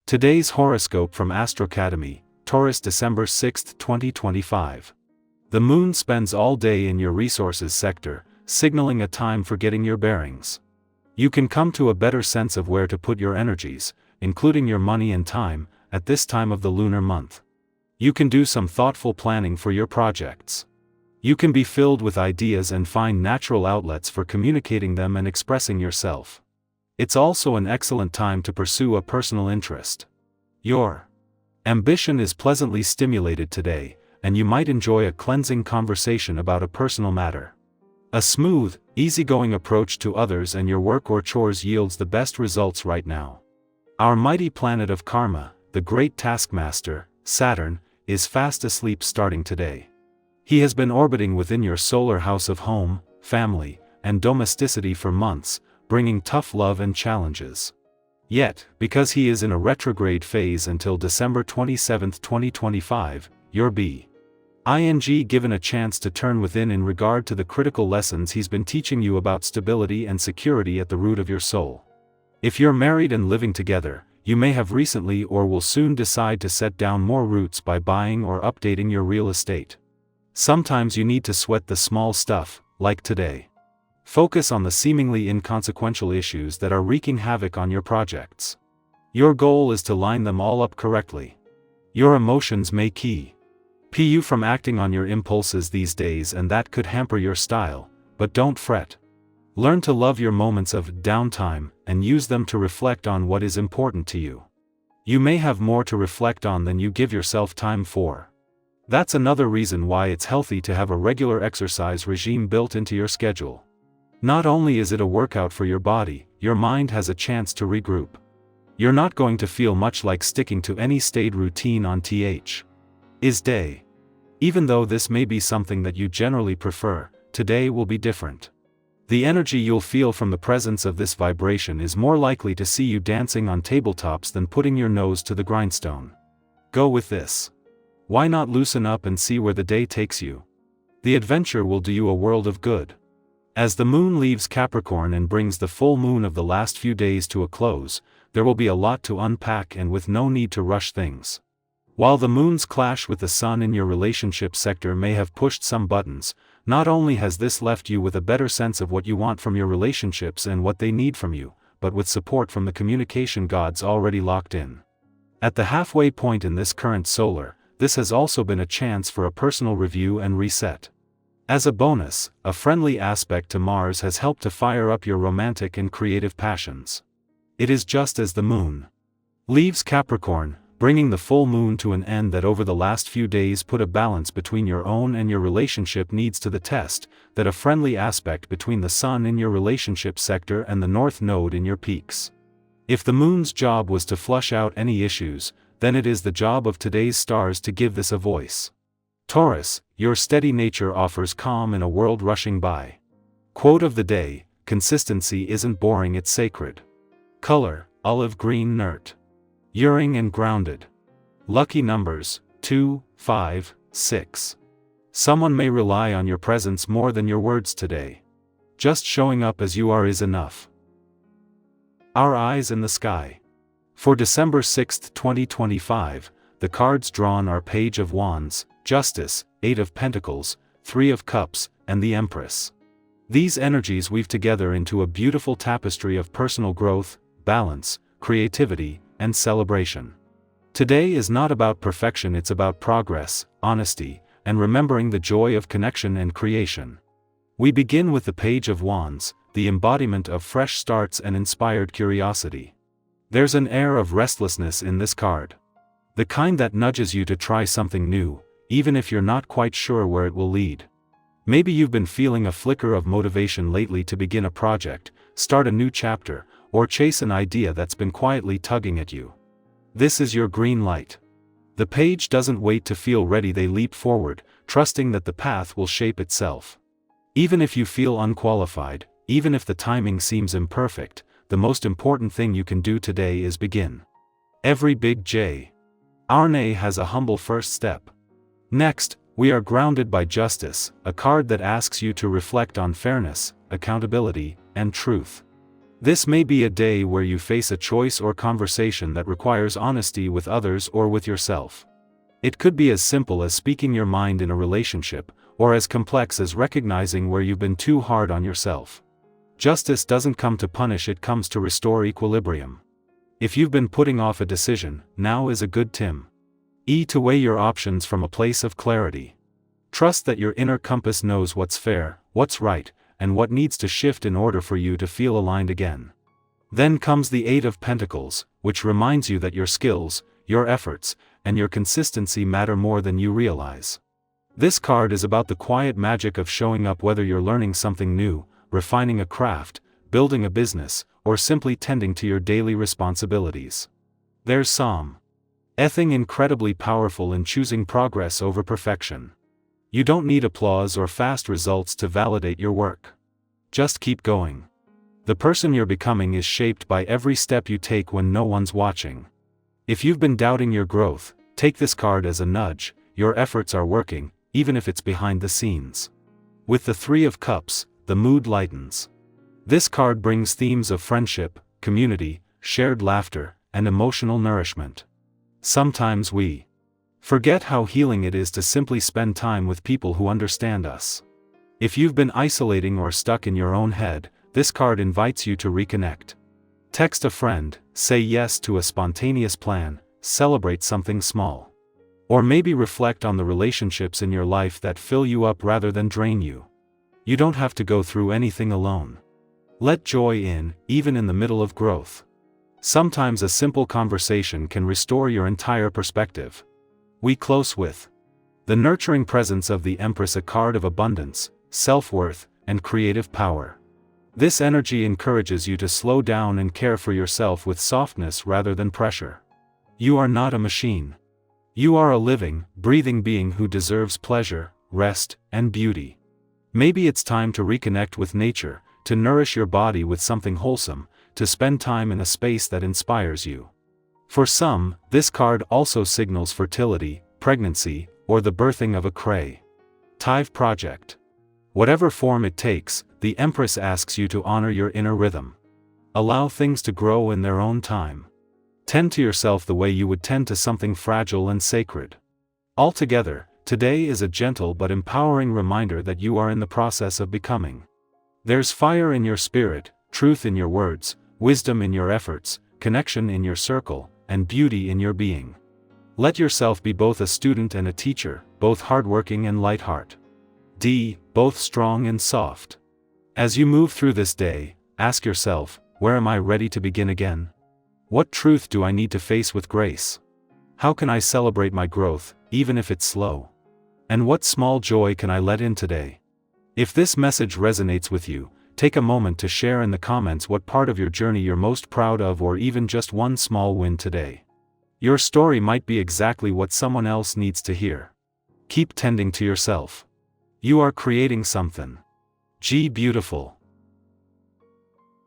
Today's horoscope from Astrocademy, Taurus, December 6, 2025. The moon spends all day in your resources sector, signaling a time for getting your bearings. You can come to a better sense of where to put your energies, including your money and time, at this time of the lunar month. You can do some thoughtful planning for your projects. You can be filled with ideas and find natural outlets for communicating them and expressing yourself. It's also an excellent time to pursue a personal interest. Your ambition is pleasantly stimulated today, and you might enjoy a cleansing conversation about a personal matter. A smooth, easygoing approach to others and your work or chores yields the best results right now. Our mighty planet of karma, the great taskmaster, Saturn, is fast asleep starting today. He has been orbiting within your solar house of home, family, and domesticity for months, bringing tough love and challenges. Yet, because he is in a retrograde phase until December 27, 2025, you're being given a chance to turn within in regard to the critical lessons he's been teaching you about stability and security at the root of your soul. If you're married and living together, you may have recently or will soon decide to set down more roots by buying or updating your real estate. Sometimes you need to sweat the small stuff, like today. Focus on the seemingly inconsequential issues that are wreaking havoc on your projects. Your goal is to line them all up correctly. Your emotions may keep you from acting on your impulses these days, and that could hamper your style, but don't fret. Learn to love your moments of downtime and use them to reflect on what is important to you. You may have more to reflect on than you give yourself time for. That's another reason why it's healthy to have a regular exercise regime built into your schedule. Not only is it a workout for your body, your mind has a chance to regroup. You're not going to feel much like sticking to any staid routine on Is day. Even though this may be something that you generally prefer, today will be different. The energy you'll feel from the presence of this vibration is more likely to see you dancing on tabletops than putting your nose to the grindstone. Go with this. Why not loosen up and see where the day takes you? The adventure will do you a world of good. As the moon leaves Capricorn and brings the full moon of the last few days to a close, there will be a lot to unpack and with no need to rush things. While the moon's clash with the sun in your relationship sector may have pushed some buttons, not only has this left you with a better sense of what you want from your relationships and what they need from you, but with support from the communication gods already locked in. At the halfway point in this current solar, this has also been a chance for a personal review and reset. As a bonus, a friendly aspect to Mars has helped to fire up your romantic and creative passions. It is just as the moon leaves Capricorn, bringing the full moon to an end, that over the last few days put a balance between your own and your relationship needs to the test, that a friendly aspect between the sun in your relationship sector and the north node in your peaks. If the moon's job was to flush out any issues, then it is the job of today's stars to give this a voice. Taurus, your steady nature offers calm in a world rushing by. Quote of the day: consistency isn't boring, it's sacred. Color: olive green, nert. Uring and grounded. Lucky numbers: 2, 5, 6. Someone may rely on your presence more than your words today. Just showing up as you are is enough. Our eyes in the sky. For December 6, 2025, the cards drawn are Page of Wands, Justice, 8 of Pentacles, 3 of Cups, and the Empress. These energies weave together into a beautiful tapestry of personal growth, balance, creativity, and celebration. Today is not about perfection, it's about progress, honesty, and remembering the joy of connection and creation. We begin with the Page of Wands, the embodiment of fresh starts and inspired curiosity. There's an air of restlessness in this card. The kind that nudges you to try something new, even if you're not quite sure where it will lead. Maybe you've been feeling a flicker of motivation lately to begin a project, start a new chapter, or chase an idea that's been quietly tugging at you. This is your green light. The page doesn't wait to feel ready, they leap forward, trusting that the path will shape itself. Even if you feel unqualified, even if the timing seems imperfect, the most important thing you can do today is begin. Every big J. Arne has a humble first step. Next, we are grounded by Justice, a card that asks you to reflect on fairness, accountability, and truth. This may be a day where you face a choice or conversation that requires honesty with others or with yourself. It could be as simple as speaking your mind in a relationship, or as complex as recognizing where you've been too hard on yourself. Justice doesn't come to punish, it comes to restore equilibrium. If you've been putting off a decision, now is a good time to weigh your options from a place of clarity. Trust that your inner compass knows what's fair, what's right, and what needs to shift in order for you to feel aligned again. Then comes the Eight of Pentacles, which reminds you that your skills, your efforts, and your consistency matter more than you realize. This card is about the quiet magic of showing up, whether you're learning something new, refining a craft, building a business, or simply tending to your daily responsibilities. There's something incredibly powerful in choosing progress over perfection. You don't need applause or fast results to validate your work. Just keep going. The person you're becoming is shaped by every step you take when no one's watching. If you've been doubting your growth, take this card as a nudge. Your efforts are working, even if it's behind the scenes. With the Three of Cups, the mood lightens. This card brings themes of friendship, community, shared laughter, and emotional nourishment. Sometimes we forget how healing it is to simply spend time with people who understand us. If you've been isolating or stuck in your own head, this card invites you to reconnect. Text a friend, say yes to a spontaneous plan, celebrate something small. Or maybe reflect on the relationships in your life that fill you up rather than drain you. You don't have to go through anything alone. Let joy in, even in the middle of growth. Sometimes a simple conversation can restore your entire perspective. We close with the nurturing presence of the Empress, a card of abundance, self-worth, and creative power. This energy encourages you to slow down and care for yourself with softness rather than pressure. You are not a machine. You are a living, breathing being who deserves pleasure, rest, and beauty. Maybe it's time to reconnect with nature, to nourish your body with something wholesome, to spend time in a space that inspires you. For some, this card also signals fertility, pregnancy, or the birthing of a creative project. Whatever form it takes, the Empress asks you to honor your inner rhythm. Allow things to grow in their own time. Tend to yourself the way you would tend to something fragile and sacred. Altogether, today is a gentle but empowering reminder that you are in the process of becoming. There's fire in your spirit, truth in your words, wisdom in your efforts, connection in your circle, and beauty in your being. Let yourself be both a student and a teacher, both hardworking and light-hearted. Both strong and soft. As you move through this day, ask yourself, where am I ready to begin again? What truth do I need to face with grace? How can I celebrate my growth, even if it's slow? And what small joy can I let in today? If this message resonates with you, take a moment to share in the comments what part of your journey you're most proud of, or even just one small win today. Your story might be exactly what someone else needs to hear. Keep tending to yourself. You are creating something beautiful.